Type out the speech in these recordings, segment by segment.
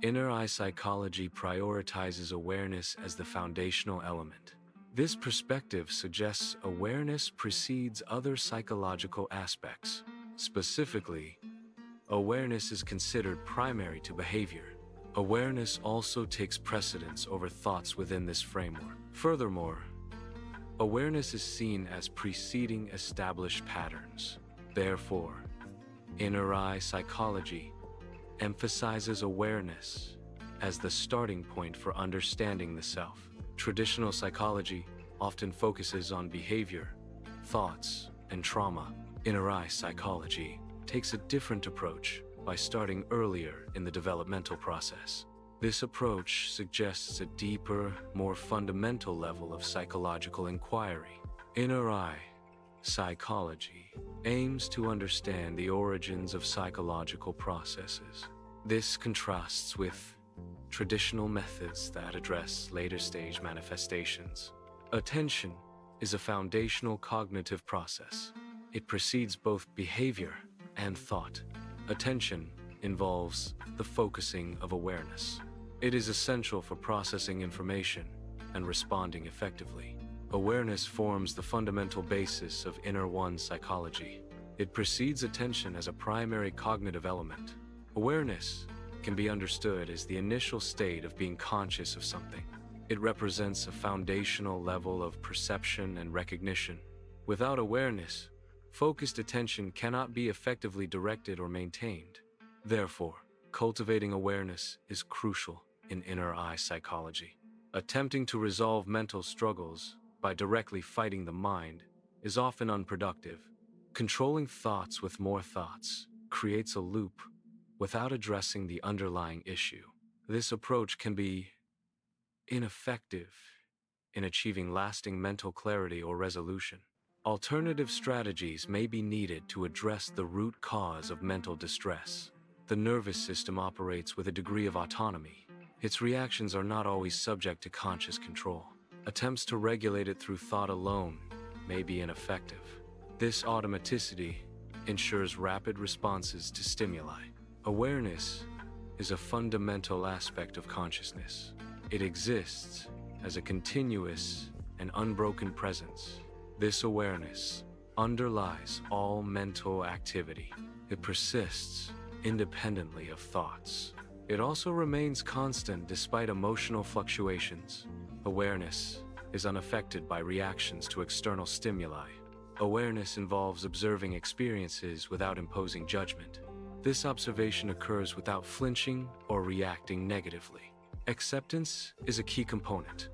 Inner eye psychology prioritizes awareness as the foundational element. This perspective suggests awareness precedes other psychological aspects. Specifically, awareness is considered primary to behavior. Awareness also takes precedence over thoughts within this framework. Furthermore, awareness is seen as preceding established patterns. Therefore, inner eye psychology emphasizes awareness as the starting point for understanding the self. Traditional psychology often focuses on behavior, thoughts, and trauma. Inner eye psychology takes a different approach by starting earlier in the developmental process. This approach suggests a deeper, more fundamental level of psychological inquiry. Inner eye psychology aims to understand the origins of psychological processes. This contrasts with traditional methods that address later-stage manifestations. Attention is a foundational cognitive process. It precedes both behavior and thought. Attention involves the focusing of awareness. It is essential for processing information and responding effectively. Awareness forms the fundamental basis of inner one psychology. It precedes attention as a primary cognitive element. Awareness can be understood as the initial state of being conscious of something. It represents a foundational level of perception and recognition. Without awareness, focused attention cannot be effectively directed or maintained. Therefore, cultivating awareness is crucial in inner eye psychology. Attempting to resolve mental struggles by directly fighting the mind is often unproductive. Controlling thoughts with more thoughts creates a loop without addressing the underlying issue. This approach can be ineffective in achieving lasting mental clarity or resolution. Alternative strategies may be needed to address the root cause of mental distress. The nervous system operates with a degree of autonomy. Its reactions are not always subject to conscious control. Attempts to regulate it through thought alone may be ineffective. This automaticity ensures rapid responses to stimuli. Awareness is a fundamental aspect of consciousness. It exists as a continuous and unbroken presence. This awareness underlies all mental activity. It persists independently of thoughts. It also remains constant despite emotional fluctuations. Awareness is unaffected by reactions to external stimuli. Awareness involves observing experiences without imposing judgment. This observation occurs without flinching or reacting negatively. Acceptance is a key component.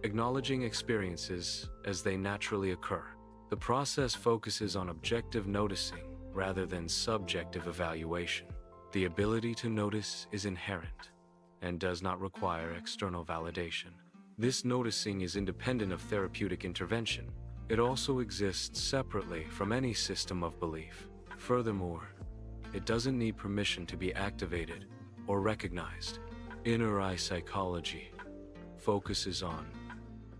Acknowledging experiences as they naturally occur. The process focuses on objective noticing rather than subjective evaluation. The ability to notice is inherent and does not require external validation. This noticing is independent of therapeutic intervention. It also exists separately from any system of belief. Furthermore, it doesn't need permission to be activated or recognized. Inner eye psychology focuses on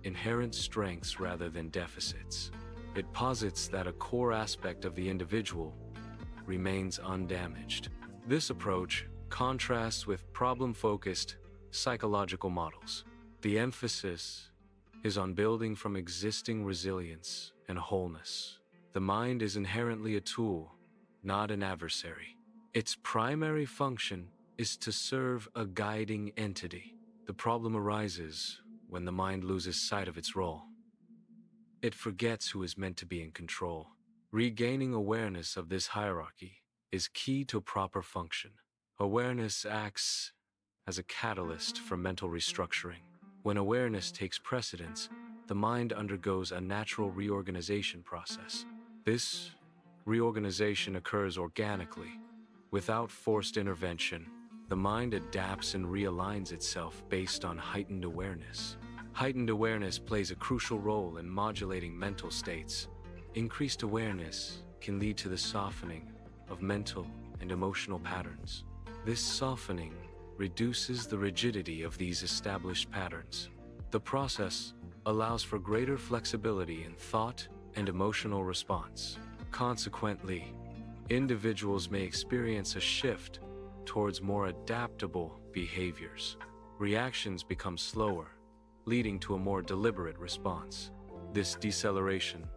inherent strengths rather than deficits. It posits that a core aspect of the individual remains undamaged. This approach contrasts with problem-focused psychological models. The emphasis is on building from existing resilience and wholeness. The mind is inherently a tool, not an adversary. Its primary function is to serve a guiding entity. The problem arises when the mind loses sight of its role. It forgets who is meant to be in control. Regaining awareness of this hierarchy is key to proper function. Awareness acts as a catalyst for mental restructuring. When awareness takes precedence, the mind undergoes a natural reorganization process. This reorganization occurs organically, without forced intervention. The mind adapts and realigns itself based on heightened awareness. Heightened awareness plays a crucial role in modulating mental states. Increased awareness can lead to the softening of mental and emotional patterns. This softening reduces the rigidity of these established patterns. The process allows for greater flexibility in thought and emotional response. Consequently, individuals may experience a shift towards more adaptable behaviors. Reactions become slower, leading to a more deliberate response. This deceleration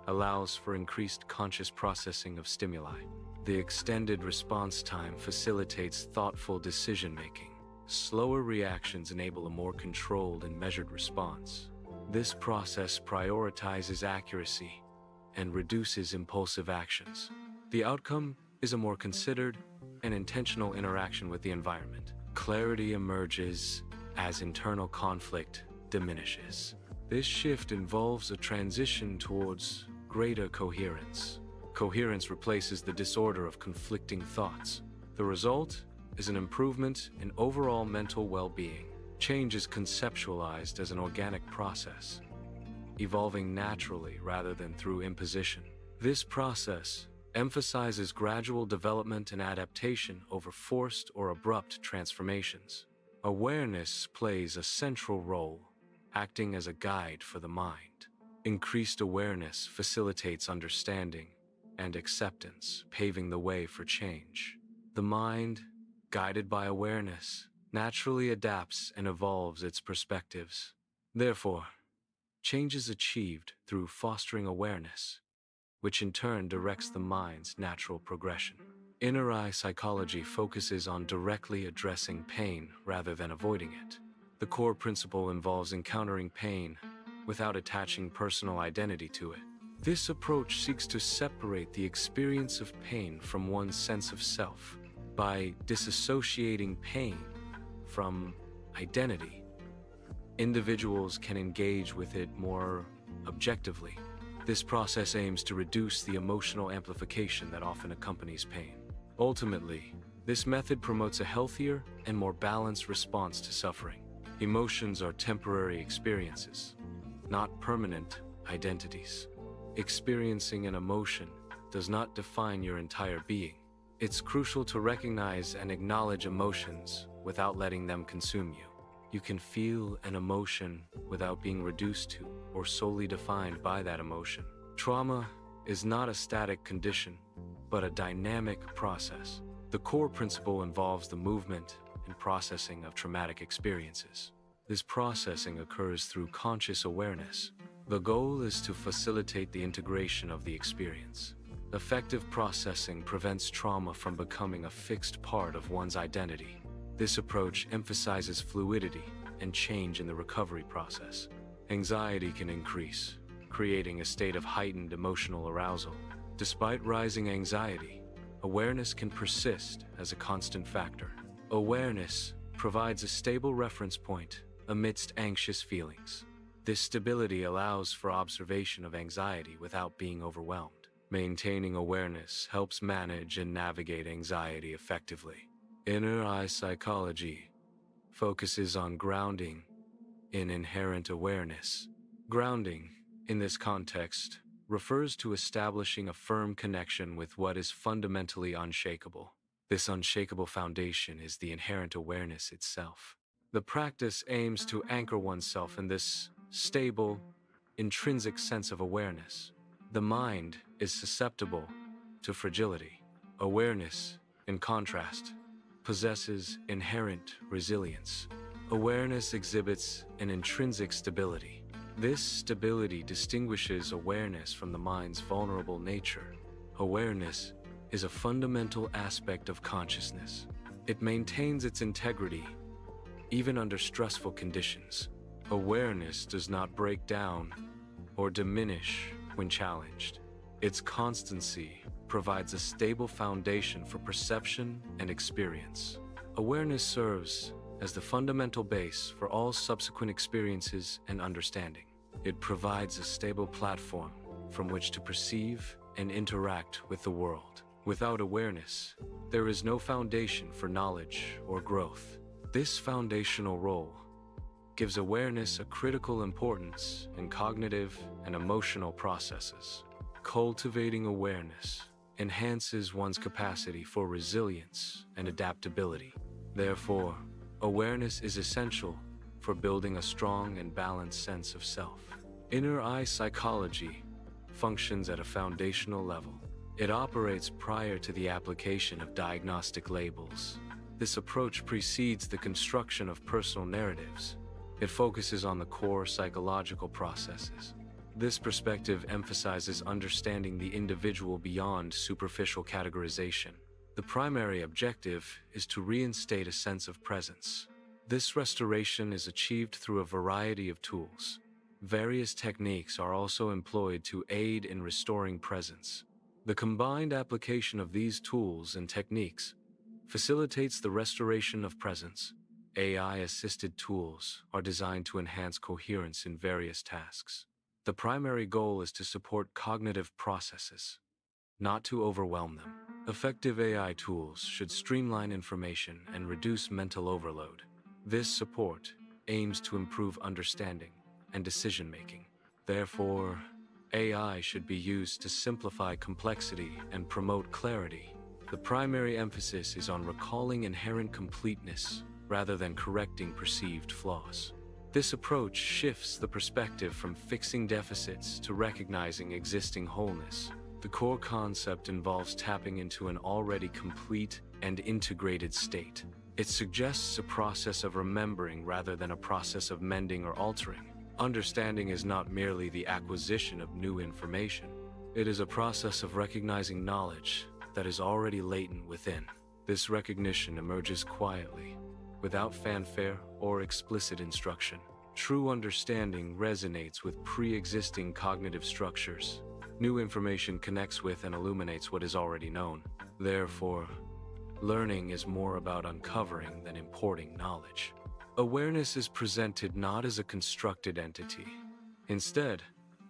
allows for increased conscious processing of stimuli. The extended response time facilitates thoughtful decision-making. Slower reactions enable a more controlled and measured response. This process prioritizes accuracy and reduces impulsive actions. The outcome is a more considered and intentional interaction with the environment. Clarity emerges as internal conflict diminishes. This shift involves a transition towards greater coherence. Coherence replaces the disorder of conflicting thoughts. The result is an improvement in overall mental well-being. Change is conceptualized as an organic process, evolving naturally rather than through imposition. This process emphasizes gradual development and adaptation over forced or abrupt transformations. Awareness plays a central role, acting as a guide for the mind. Increased awareness facilitates understanding and acceptance, paving the way for change. The mind, guided by awareness, naturally adapts and evolves its perspectives. Therefore, change is achieved through fostering awareness, which in turn directs the mind's natural progression. Inner eye psychology focuses on directly addressing pain rather than avoiding it. The core principle involves encountering pain without attaching personal identity to it. This approach seeks to separate the experience of pain from one's sense of self. By disassociating pain from identity, individuals can engage with it more objectively. This process aims to reduce the emotional amplification that often accompanies pain. Ultimately, this method promotes a healthier and more balanced response to suffering. Emotions are temporary experiences, not permanent identities. Experiencing an emotion does not define your entire being. It's crucial to recognize and acknowledge emotions without letting them consume you. You can feel an emotion without being reduced to or solely defined by that emotion. Trauma is not a static condition, but a dynamic process. The core principle involves the movement and processing of traumatic experiences. This processing occurs through conscious awareness. The goal is to facilitate the integration of the experience. Effective processing prevents trauma from becoming a fixed part of one's identity. This approach emphasizes fluidity and change in the recovery process. Anxiety can increase, creating a state of heightened emotional arousal. Despite rising anxiety, awareness can persist as a constant factor. Awareness provides a stable reference point amidst anxious feelings. This stability allows for observation of anxiety without being overwhelmed. Maintaining awareness helps manage and navigate anxiety effectively. Inner eye psychology focuses on grounding in inherent awareness. Grounding, in this context, refers to establishing a firm connection with what is fundamentally unshakable. This unshakable foundation is the inherent awareness itself. The practice aims to anchor oneself in this stable, intrinsic sense of awareness. The mind is susceptible to fragility. Awareness, in contrast, possesses inherent resilience. Awareness exhibits an intrinsic stability. This stability distinguishes awareness from the mind's vulnerable nature. Awareness is a fundamental aspect of consciousness. It maintains its integrity, even under stressful conditions. Awareness does not break down or diminish when challenged. Its constancy provides a stable foundation for perception and experience. Awareness serves as the fundamental base for all subsequent experiences and understanding. It provides a stable platform from which to perceive and interact with the world. Without awareness, there is no foundation for knowledge or growth. This foundational role gives awareness a critical importance in cognitive and emotional processes. Cultivating awareness enhances one's capacity for resilience and adaptability. Therefore, awareness is essential for building a strong and balanced sense of self. Inner eye psychology functions at a foundational level. It operates prior to the application of diagnostic labels This approach precedes the construction of personal narratives. It focuses on the core psychological processes. This perspective emphasizes understanding the individual beyond superficial categorization. The primary objective is to reinstate a sense of presence. This restoration is achieved through a variety of tools. Various techniques are also employed to aid in restoring presence. The combined application of these tools and techniques facilitates the restoration of presence. AI-assisted tools are designed to enhance coherence in various tasks. The primary goal is to support cognitive processes, not to overwhelm them. Effective AI tools should streamline information and reduce mental overload. This support aims to improve understanding and decision-making. Therefore, AI should be used to simplify complexity and promote clarity. The primary emphasis is on recalling inherent completeness rather than correcting perceived flaws. This approach shifts the perspective from fixing deficits to recognizing existing wholeness. The core concept involves tapping into an already complete and integrated state. It suggests a process of remembering rather than a process of mending or altering. Understanding is not merely the acquisition of new information. It is a process of recognizing knowledge that is already latent within. This recognition emerges quietly, without fanfare or explicit instruction. True understanding resonates with pre-existing cognitive structures. New information connects with and illuminates what is already known. Therefore, learning is more about uncovering than importing knowledge. Awareness is presented not as a constructed entity. Instead,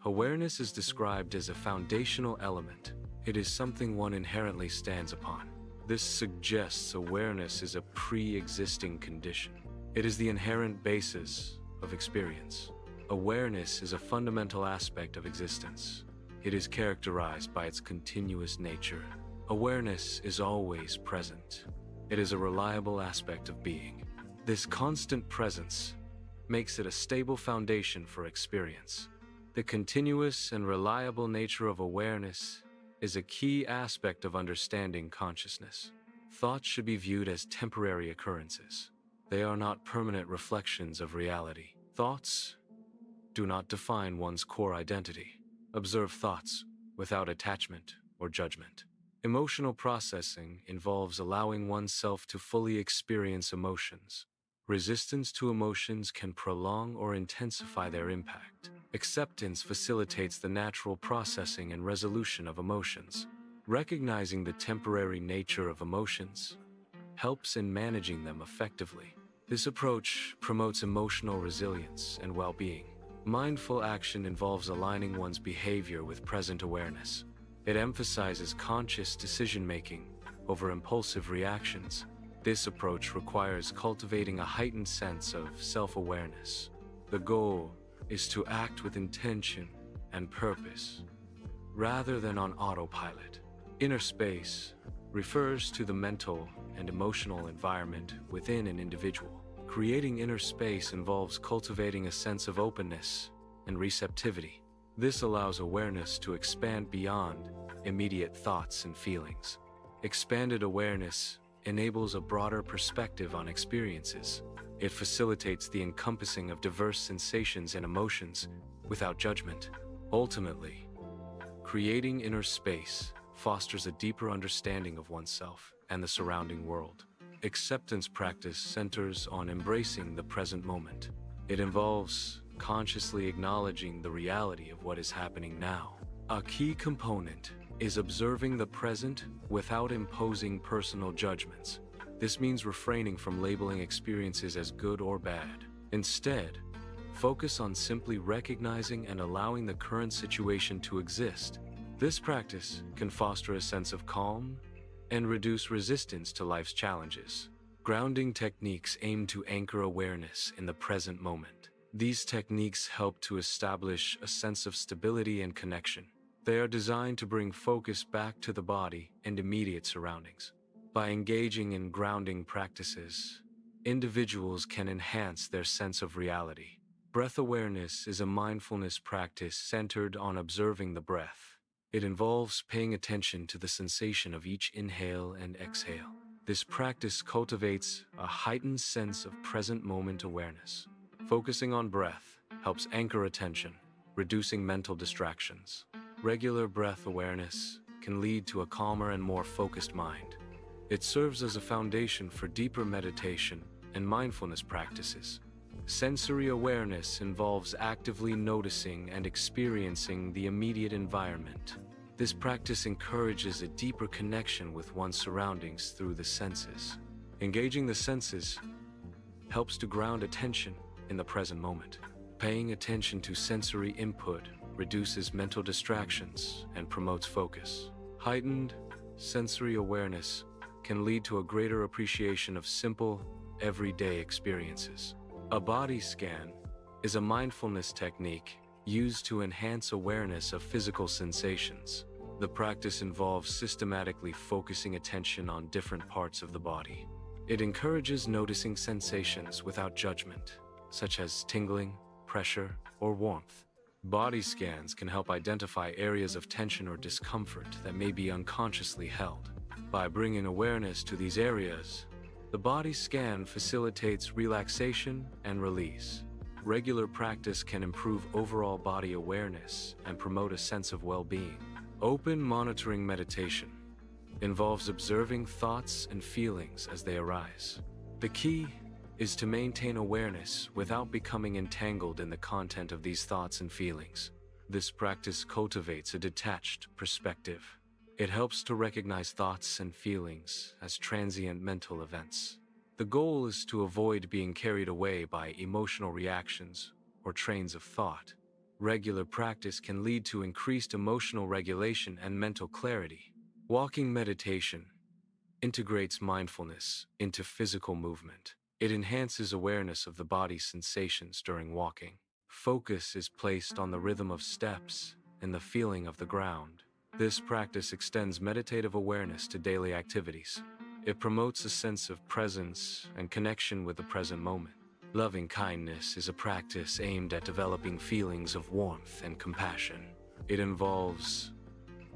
awareness is described as a foundational element. It is something one inherently stands upon. This suggests awareness is a pre-existing condition. It is the inherent basis of experience. Awareness is a fundamental aspect of existence. It is characterized by its continuous nature. Awareness is always present. It is a reliable aspect of being. This constant presence makes it a stable foundation for experience. The continuous and reliable nature of awareness is a key aspect of understanding consciousness. Thoughts should be viewed as temporary occurrences. They are not permanent reflections of reality. Thoughts do not define one's core identity. Observe thoughts without attachment or judgment. Emotional processing involves allowing oneself to fully experience emotions. Resistance to emotions can prolong or intensify their impact. Acceptance facilitates the natural processing and resolution of emotions. Recognizing the temporary nature of emotions helps in managing them effectively. This approach promotes emotional resilience and well-being. Mindful action involves aligning one's behavior with present awareness. It emphasizes conscious decision-making over impulsive reactions. This approach requires cultivating a heightened sense of self-awareness. The goal is to act with intention and purpose, rather than on autopilot. Inner space refers to the mental and emotional environment within an individual. Creating inner space involves cultivating a sense of openness and receptivity. This allows awareness to expand beyond immediate thoughts and feelings. Expanded awareness enables a broader perspective on experiences. It facilitates the encompassing of diverse sensations and emotions without judgment. Ultimately, creating inner space fosters a deeper understanding of oneself and the surrounding world. Acceptance practice centers on embracing the present moment. It involves consciously acknowledging the reality of what is happening now. A key component is observing the present without imposing personal judgments. This means refraining from labeling experiences as good or bad. Instead, focus on simply recognizing and allowing the current situation to exist. This practice can foster a sense of calm and reduce resistance to life's challenges. Grounding techniques aim to anchor awareness in the present moment. These techniques help to establish a sense of stability and connection. They are designed to bring focus back to the body and immediate surroundings. By engaging in grounding practices, individuals can enhance their sense of reality. Breath awareness is a mindfulness practice centered on observing the breath. It involves paying attention to the sensation of each inhale and exhale. This practice cultivates a heightened sense of present moment awareness. Focusing on breath helps anchor attention, reducing mental distractions. Regular breath awareness can lead to a calmer and more focused mind. It serves as a foundation for deeper meditation and mindfulness practices. Sensory awareness involves actively noticing and experiencing the immediate environment. This practice encourages a deeper connection with one's surroundings through the senses. Engaging the senses helps to ground attention in the present moment. Paying attention to sensory input reduces mental distractions and promotes focus. Heightened sensory awareness can lead to a greater appreciation of simple, everyday experiences. A body scan is a mindfulness technique used to enhance awareness of physical sensations. The practice involves systematically focusing attention on different parts of the body. It encourages noticing sensations without judgment, such as tingling, pressure, or warmth. Body scans can help identify areas of tension or discomfort that may be unconsciously held. By bringing awareness to these areas, the body scan facilitates relaxation and release. Regular practice can improve overall body awareness and promote a sense of well-being. Open monitoring meditation involves observing thoughts and feelings as they arise. The key is to maintain awareness without becoming entangled in the content of these thoughts and feelings. This practice cultivates a detached perspective. It helps to recognize thoughts and feelings as transient mental events. The goal is to avoid being carried away by emotional reactions or trains of thought. Regular practice can lead to increased emotional regulation and mental clarity. Walking meditation integrates mindfulness into physical movement. It enhances awareness of the body's sensations during walking. Focus is placed on the rhythm of steps and the feeling of the ground. This practice extends meditative awareness to daily activities. It promotes a sense of presence and connection with the present moment. Loving kindness is a practice aimed at developing feelings of warmth and compassion. It involves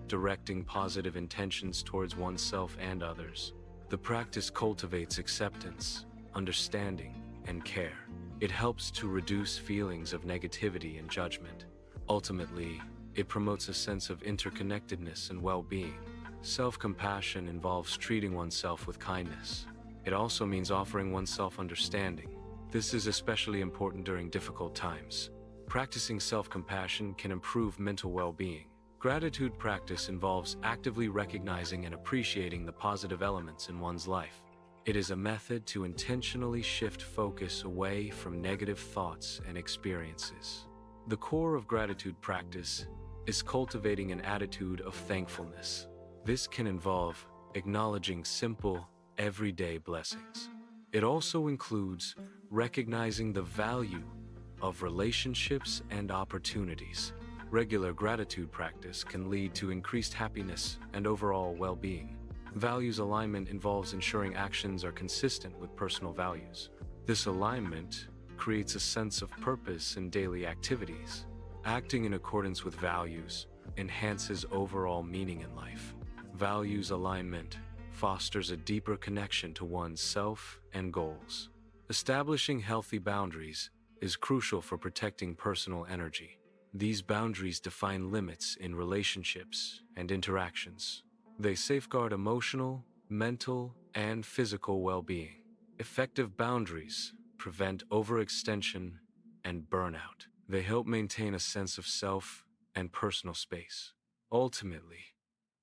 directing positive intentions towards oneself and others. The practice cultivates acceptance, understanding, and care. It helps to reduce feelings of negativity and judgment. Ultimately, it promotes a sense of interconnectedness and well-being. Self-compassion involves treating oneself with kindness. It also means offering oneself understanding. This is especially important during difficult times. Practicing self-compassion can improve mental well-being. Gratitude practice involves actively recognizing and appreciating the positive elements in one's life. It is a method to intentionally shift focus away from negative thoughts and experiences. The core of gratitude practice is cultivating an attitude of thankfulness. This can involve acknowledging simple, everyday blessings. It also includes recognizing the value of relationships and opportunities. Regular gratitude practice can lead to increased happiness and overall well-being. Values alignment involves ensuring actions are consistent with personal values. This alignment creates a sense of purpose in daily activities. Acting in accordance with values enhances overall meaning in life. Values alignment fosters a deeper connection to one's self and goals. Establishing healthy boundaries is crucial for protecting personal energy. These boundaries define limits in relationships and interactions. They safeguard emotional, mental, and physical well-being. Effective boundaries prevent overextension and burnout. They help maintain a sense of self and personal space. Ultimately,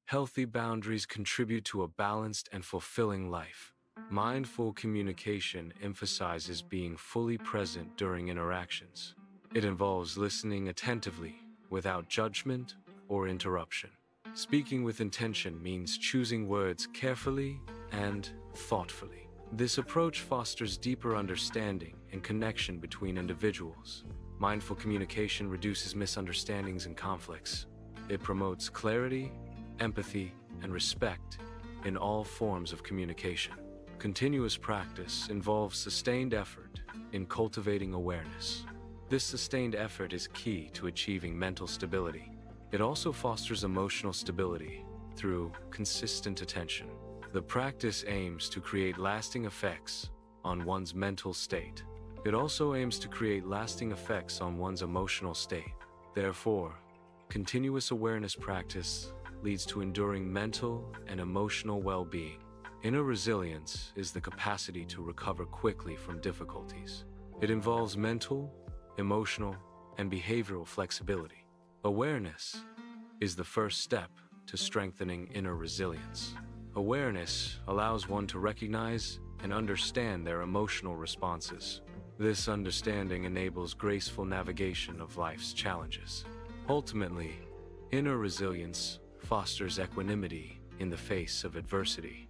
healthy boundaries contribute to a balanced and fulfilling life. Mindful communication emphasizes being fully present during interactions. It involves listening attentively without judgment or interruption. Speaking with intention means choosing words carefully and thoughtfully. This approach fosters deeper understanding and connection between individuals. Mindful communication reduces misunderstandings and conflicts. It promotes clarity, empathy, and respect in all forms of communication. Continuous practice involves sustained effort in cultivating awareness. This sustained effort is key to achieving mental stability. It also fosters emotional stability through consistent attention. The practice aims to create lasting effects on one's mental state. It also aims to create lasting effects on one's emotional state. Therefore, continuous awareness practice leads to enduring mental and emotional well-being. Inner resilience is the capacity to recover quickly from difficulties. It involves mental, emotional, and behavioral flexibility. Awareness is the first step to strengthening inner resilience. Awareness allows one to recognize and understand their emotional responses. This understanding enables graceful navigation of life's challenges. Ultimately, inner resilience fosters equanimity in the face of adversity.